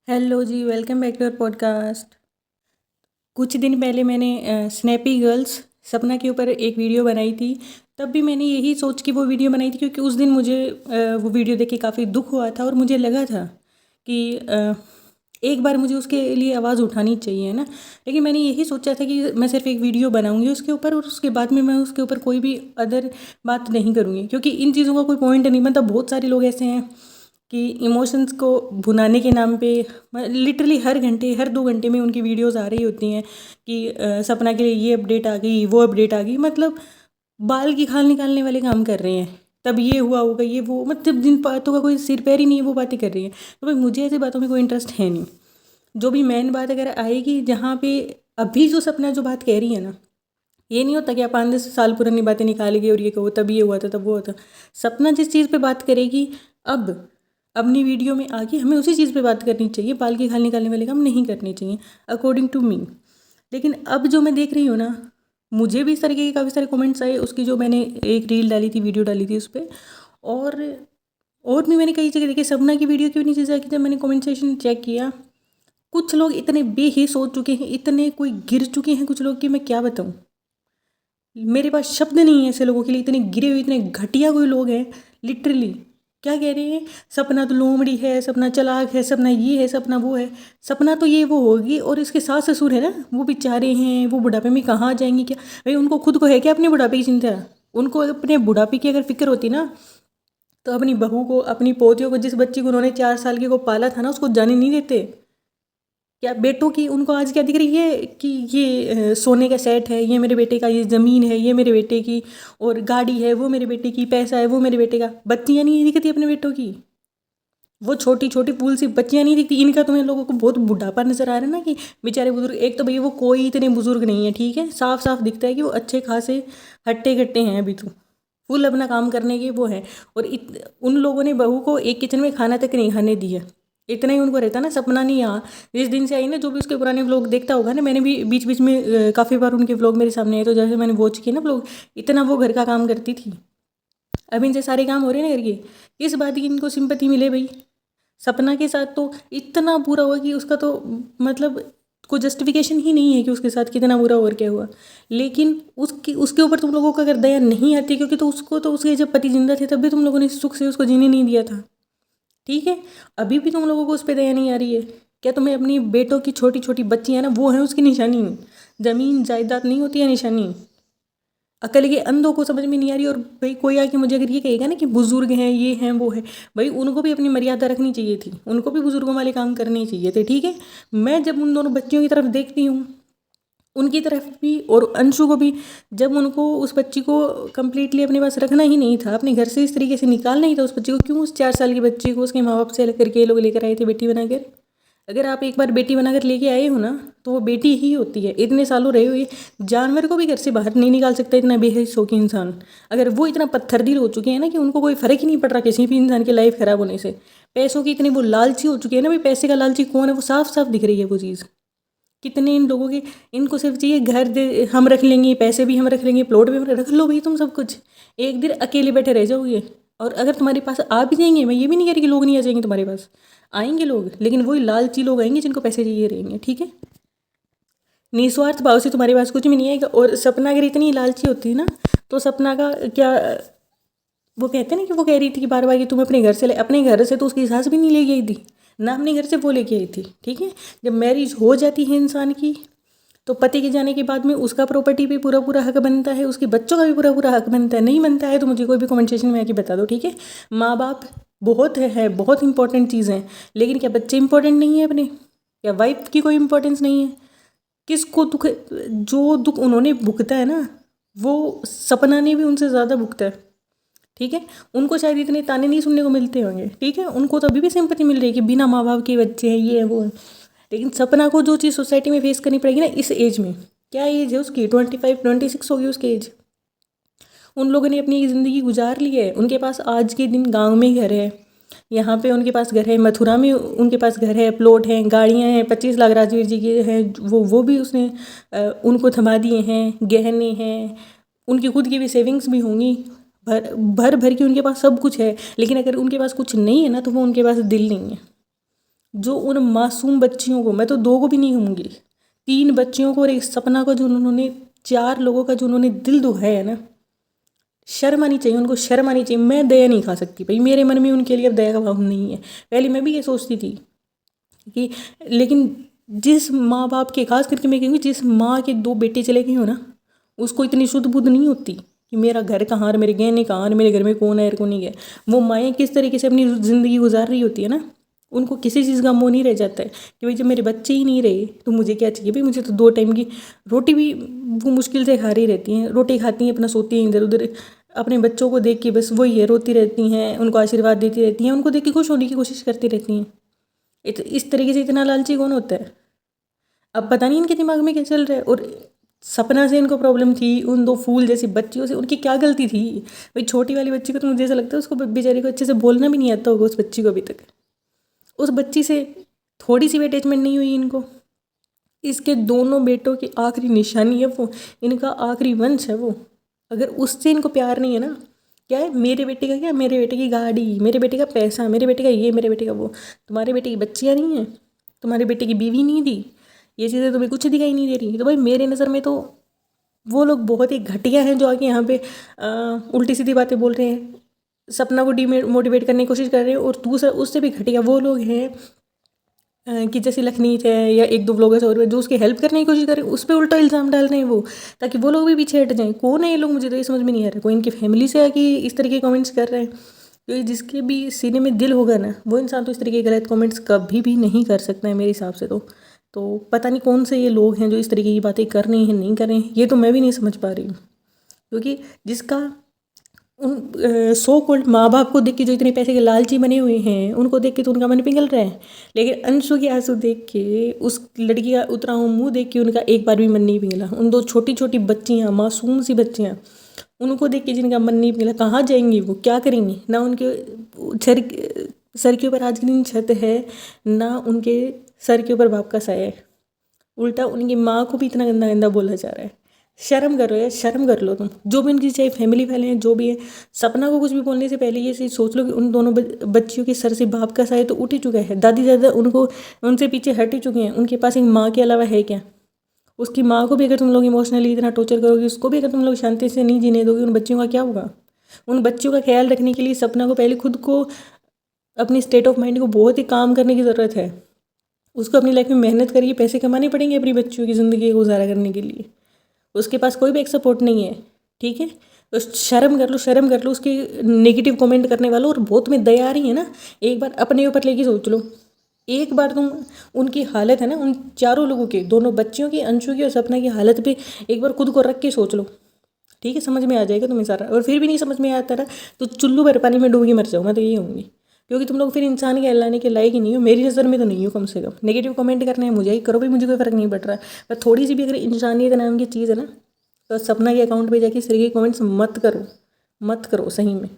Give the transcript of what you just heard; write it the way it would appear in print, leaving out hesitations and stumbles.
Hello ji, welcome back to your podcast. कुछ दिन पहले मैंने स्नैपी गर्ल्स सपना के ऊपर एक वीडियो बनाई थी। तब भी मैंने यही सोच के वो वीडियो बनाई थी क्योंकि उस दिन मुझे वो वीडियो देख के काफ़ी दुख हुआ था और मुझे लगा था कि एक बार मुझे उसके लिए आवाज़ उठानी चाहिए ना। लेकिन मैंने यही सोचा था कि मैं सिर्फ एक वीडियो बनाऊंगी उसके ऊपर और उसके बाद में मैं उसके ऊपर कोई भी अदर बात नहीं करूँगी क्योंकि इन चीज़ों का कोई पॉइंट नहीं बनता। बहुत सारे लोग ऐसे हैं कि इमोशंस को भुनाने के नाम पे लिटरली हर घंटे हर 2 घंटे में उनकी वीडियोस आ रही होती हैं कि सपना के लिए ये अपडेट आ गई, वो अपडेट आ गई। मतलब बाल की खाल निकालने वाले काम कर रहे हैं। तब ये हुआ होगा, ये वो, मतलब जिन बातों का कोई सिर पैर ही नहीं है वो बातें कर रही हैं। तो भाई मुझे ऐसी बातों में कोई इंटरेस्ट है नहीं। जो भी मेन बात अगर आएगी जहाँ पे अभी जो सपना जो बात कह रही है ना, ये नहीं होता कि आप 5-10 साल पुरानी बातें निकालेगी और ये कहो तब ये हुआ था तब वो हुआ था। सपना जिस चीज़ पे बात करेगी अब अपनी वीडियो में आके हमें उसी चीज़ पे बात करनी चाहिए। बाल की खाल निकालने वाले काम नहीं करने चाहिए अकॉर्डिंग टू मी। लेकिन अब जो मैं देख रही हूँ ना, मुझे भी इस तरीके के काफ़ी सारे कमेंट्स आए उसकी जो मैंने एक रील डाली थी, वीडियो डाली थी उस पर। और और भी मैंने कई जगह देखी सपना की वीडियो क्यों नहीं चीज़ की। जब मैंने कमेंट सेक्शन चेक किया, कुछ लोग इतने बेहिस हो चुके हैं, इतने कोई गिर चुके हैं कुछ लोग कि मैं क्या बताऊँ। मेरे पास शब्द नहीं है ऐसे लोगों के लिए। इतने गिरे हुए, इतने घटिया कोई लोग हैं लिटरली। क्या कह रहे हैं, सपना तो लोमड़ी है, सपना चालाक है, सपना ये है, सपना वो है। सपना तो ये वो होगी और इसके सास ससुर है ना, वो बेचारे हैं, वो बुढ़ापे में कहाँ जाएंगे क्या। भाई उनको खुद को है क्या अपने बुढ़ापे की चिंता। उनको अपने बुढ़ापे की अगर फिक्र होती ना तो अपनी बहू को, अपनी पोतियों को, जिस बच्ची को उन्होंने 4 साल की को पाला था ना, उसको जाने नहीं देते क्या। बेटों की उनको आज क्या दिख रही है कि ये सोने का सेट है, ये मेरे बेटे का, ये ज़मीन है ये मेरे बेटे की, और गाड़ी है वो मेरे बेटे की, पैसा है वो मेरे बेटे का। बच्चियाँ नहीं दिखती अपने बेटों की। वो छोटी छोटी फूल सी बच्चियाँ नहीं दिखती। इनका तुम्हें लोगों को बहुत बुढ़ापा नजर आ रहा है ना कि बेचारे बुजुर्ग। एक तो भैया वो कोई इतने बुजुर्ग नहीं है, ठीक है, साफ साफ दिखता है कि वो अच्छे खासे हट्टे कट्टे हैं अभी तो, फुल अपना काम करने के वो है। और उन लोगों ने बहू को एक किचन में खाना तक नहीं खाने दिया। इतना ही उनको रहता ना। सपना नहीं यहाँ जिस दिन से आई ना, जो भी उसके पुराने व्लॉग देखता होगा ना, मैंने भी बीच बीच में काफ़ी बार उनके व्लॉग मेरे सामने आए तो जैसे मैंने वॉच किए ना व्लॉग, इतना वो घर का काम करती थी। अब इनसे सारे काम हो रहे हैं ना घर के, किस बात की इनको सिंपैथी मिले भाई। सपना के साथ तो इतना बुरा हुआ कि उसका तो मतलब कोई जस्टिफिकेशन ही नहीं है कि उसके साथ कितना बुरा और क्या हुआ। लेकिन उसकी उसके ऊपर तुम लोगों को अगर दया नहीं आती, क्योंकि तो उसको तो उसके जब पति जिंदा थे तब भी तुम लोगों ने सुख से उसको जीने नहीं दिया था, ठीक है। अभी भी तुम लोगों को उस पर दया नहीं आ रही है क्या। तुम्हें अपनी बेटों की छोटी छोटी बच्ची है ना, वो है उसकी निशानी। ज़मीन जायदाद नहीं होती है निशानी। अकल के अंधों को समझ में नहीं आ रही। और भाई कोई आके मुझे अगर ये कहेगा ना कि बुजुर्ग हैं, ये हैं, वो है, भाई उनको भी अपनी मर्यादा रखनी चाहिए थी, उनको भी बुजुर्गों वाले काम करने चाहिए थे, ठीक है। मैं जब उन दोनों बच्चियों की तरफ देखती हूँ, उनकी तरफ भी और अंशु को भी, जब उनको उस बच्ची को कंप्लीटली अपने पास रखना ही नहीं था, अपने घर से इस तरीके से निकालना ही था उस बच्ची को, क्यों उस 4 साल की बच्ची को उसके माँ बाप से अलग करके ये लोग लेकर आए थे बेटी बनाकर। अगर आप एक बार बेटी बनाकर लेके आए हो ना, तो वो बेटी ही होती है। इतने सालों रहे हुए जानवर को भी घर से बाहर नहीं निकाल सकता इतना बेहिस हो के इंसान। अगर वो इतना पत्थरदिल हो चुके हैं ना कि उनको कोई फर्क ही नहीं पड़ रहा किसी भी इंसान की लाइफ खराब होने से, पैसों की इतनी वो लालची हो चुके हैं ना, भाई पैसे का लालची कौन है वो साफ साफ दिख रही है वो चीज़। कितने इन लोगों के, इनको सिर्फ चाहिए घर दे हम रख लेंगे, पैसे भी हम रख लेंगे, प्लॉट भी हम रख लो भाई तुम सब कुछ। एक दिन अकेले बैठे रह जाओगे। और अगर तुम्हारे पास आ भी जाएंगे, मैं ये भी नहीं कह रही कि लोग नहीं आ जाएंगे तुम्हारे पास, आएंगे लोग, लेकिन वही लालची लोग आएंगे जिनको पैसे चाहिए रहेंगे, ठीक है। निस्वार्थ भाव से तुम्हारे पास कुछ भी नहीं आएगा। और सपना अगर इतनी लालची होती ना, तो सपना का क्या, वो कहते हैं ना कि वो कह रही थी कि बार बार कि तुम अपने घर से अपने घर से तो उसकी सास भी नहीं लेके आई थी ना, अपने घर से वो लेके आई थी, ठीक है। जब मैरिज हो जाती है इंसान की, तो पति के जाने के बाद में उसका प्रॉपर्टी पे पूरा पूरा हक बनता है, उसके बच्चों का भी पूरा पूरा हक बनता है। नहीं बनता है तो मुझे कोई भी कमेंट सेक्शन में आके बता दो, ठीक है। माँ बाप बहुत है बहुत इंपॉर्टेंट चीज़ है, लेकिन क्या बच्चे इंपॉर्टेंट नहीं है अपने, या वाइफ की कोई इंपॉर्टेंस नहीं है। किसको दुख, जो दुख उन्होंने भुगता है ना, वो सपना ने भी उनसे ज़्यादा भुगता है, ठीक है। उनको शायद इतने ताने नहीं सुनने को मिलते होंगे, ठीक है, उनको तो अभी भी सिंपैथी मिल रही है कि बिना माँ बाप के बच्चे हैं, ये है वो है। लेकिन सपना को जो चीज़ सोसाइटी में फेस करनी पड़ेगी ना इस एज में, क्या एज है उसकी, 25-26 होगी उसकी एज। उन लोगों ने अपनी ज़िंदगी गुजार ली है। उनके पास आज के दिन गांव में घर है, यहाँ पे उनके पास घर है, मथुरा में उनके पास घर है, प्लॉट हैं, गाड़ियाँ हैं, 25 लाख राजवीर जी के हैं, वो भी उसने उनको थमा दिए हैं, गहने हैं, उनकी खुद की भी सेविंग्स भी होंगी, भर भर भर के उनके पास सब कुछ है। लेकिन अगर उनके पास कुछ नहीं है ना, तो वो उनके पास दिल नहीं है। जो उन मासूम बच्चियों को, मैं तो 2 को भी नहीं कहूँगी, 3 बच्चियों को और एक सपना को, जो उन्होंने 4 लोगों का जो उन्होंने दिल दुखाया है ना, शर्म आनी चाहिए उनको, शर्म आनी चाहिए। मैं दया नहीं खा सकती भाई, मेरे मन में उनके लिए अब दया का भाव नहीं है। पहले मैं भी ये सोचती थी कि, लेकिन जिस माँ बाप के, खास करके मैं कहूँगी जिस माँ के 2 बेटे चले गए हो ना, उसको इतनी शुद्ध बुद्ध नहीं होती कि मेरा घर कहाँ और मेरे गहने कहाँ और मेरे घर में कौन है और कौन नहीं है। वो माएँ किस तरीके से अपनी ज़िंदगी गुजार रही होती है ना, उनको किसी चीज़ का मोह नहीं रह जाता है कि भाई जब मेरे बच्चे ही नहीं रहे तो मुझे क्या चाहिए भाई, मुझे तो 2 टाइम की रोटी भी वो मुश्किल से खा रही रहती हैं, रोटी खाती हैं, अपना सोती हैं इधर उधर, अपने बच्चों को देख के बस वही है, रोती रहती हैं, उनको आशीर्वाद देती रहती हैं, उनको देख के खुश होने की कोशिश करती रहती हैं। इस तरीके से इतना लालची कौन होता है? अब पता नहीं इनके दिमाग में क्या चल रहा है। और सपना से इनको प्रॉब्लम थी, उन 2 फूल जैसी बच्चियों से उनकी क्या गलती थी भाई? छोटी वाली बच्ची को तो मुझे ऐसा लगता है उसको बेचारी को अच्छे से बोलना भी नहीं आता होगा, उस बच्ची को अभी तक, उस बच्ची से थोड़ी सी भी अटैचमेंट नहीं हुई इनको। इसके दोनों बेटों की आखिरी निशानी है वो, इनका आखिरी वंश है वो। अगर उससे इनको प्यार नहीं है ना, क्या है मेरे बेटे का, क्या मेरे बेटे की गाड़ी, मेरे बेटे का पैसा, मेरे बेटे का ये, मेरे बेटे का वो, तुम्हारे बेटे की बच्चियाँ नहीं हैं, तुम्हारे बेटे की बीवी नहीं दी, ये चीज़ें तुम्हें कुछ दिखाई नहीं दे रही, तो भाई मेरे नज़र में तो वो लोग बहुत ही घटिया हैं जो आके यहाँ पे उल्टी सीधी बातें बोल रहे हैं, सपना को मोटिवेट करने की कोशिश कर रहे हैं। और दूसरा उससे भी घटिया वो लोग हैं कि जैसे लखनीत है या 1-2 ब्लॉगर्स और जो उसकी हेल्प करने की कोशिश कर रहे हैं, उस पर उल्टा इल्ज़ाम डाल रहे हैं वो, ताकि वो लोग भी पीछे हट जाएं। कौन है ये लोग? मुझे तो ये समझ में नहीं आ रहा। कोई इनकी फैमिली से आके इस तरह के कमेंट्स कर रहे हैं? क्योंकि जिसके भी सीने में दिल होगा ना, वो इंसान तो इस तरह के गलत कमेंट्स कभी भी नहीं कर सकता है मेरे हिसाब से। तो पता नहीं कौन से ये लोग हैं जो इस तरीके की बातें कर रहे हैं, नहीं कर रहे हैं, ये तो मैं भी नहीं समझ पा रही हूँ। क्योंकि जिसका उन सो कॉल्ड माँ बाप को देख के जो इतने पैसे के लालची बने हुए हैं, उनको देख के तो उनका मन पिघल रहा है, लेकिन अंशु के आंसू देख के, उस लड़की का उतरा हुआ मुँह देख के उनका एक बार भी मन नहीं पिघला। उन 2 छोटी छोटी बच्चियाँ, मासूम सी बच्चियाँ, उनको देख के जिनका मन नहीं पिघला, कहाँ जाएंगी वो, क्या करेंगी? ना उनके सर के ऊपर आज के दिन छत है, ना उनके सर के ऊपर बाप का साया है, उल्टा उनकी माँ को भी इतना गंदा गंदा बोला जा रहा है। शर्म करो यार, शर्म कर लो तुम। जो भी उनकी चाहे फैमिली वाले हैं, जो भी है, सपना को कुछ भी बोलने से पहले ये चीज़ सोच लो कि उन दोनों बच्चियों के सर से बाप का साया तो उठ ही चुका है। दादी दादा उनको उनसे पीछे हट ही चुके हैं, उनके पास एक माँ के अलावा है क्या? उसकी माँ को भी अगर तुम लोग इमोशनली इतना टॉर्चर करोगे, उसको भी अगर तुम लोग शांति से नहीं जीने दोगे, उन बच्चियों का क्या होगा? उन बच्चियों का ख्याल रखने के लिए सपना को पहले खुद को, अपनी स्टेट ऑफ माइंड को बहुत ही काम करने की ज़रूरत है। उसको अपनी लाइफ में मेहनत करके पैसे कमाने पड़ेंगे अपनी बच्चियों की ज़िंदगी को गुजारा करने के लिए। उसके पास कोई भी एक सपोर्ट नहीं है, ठीक है? तो शर्म कर लो, शर्म कर लो उसके नेगेटिव कमेंट करने वालों। और बहुत में दया आ रही है ना, एक बार अपने ऊपर लेके सोच लो। एक बार तुम उनकी हालत है ना, उन चारों लोगों की, दोनों बच्चियों की, अंशु की और सपना की हालत पे एक बार खुद को रख के सोच लो, ठीक है? समझ में आ जाएगा तुम्हें सारा। और फिर भी नहीं समझ में आता ना, तो चुल्लू भर पानी में डूब के मर जाओ, मैं तो यही होंगी। क्योंकि तुम लोग फिर इंसान के कहलाने के लायक ही नहीं हो, मेरी नज़र में तो नहीं हो। कम से कम नेगेटिव कमेंट करना है मुझे ही करो भाई, मुझे कोई फ़र्क नहीं पड़ रहा है। पर थोड़ी सी भी अगर इंसानियत नाम की चीज़ है ना, तो सपना के अकाउंट पे जाके इस तरह के कमेंट्स मत करो, मत करो सही में।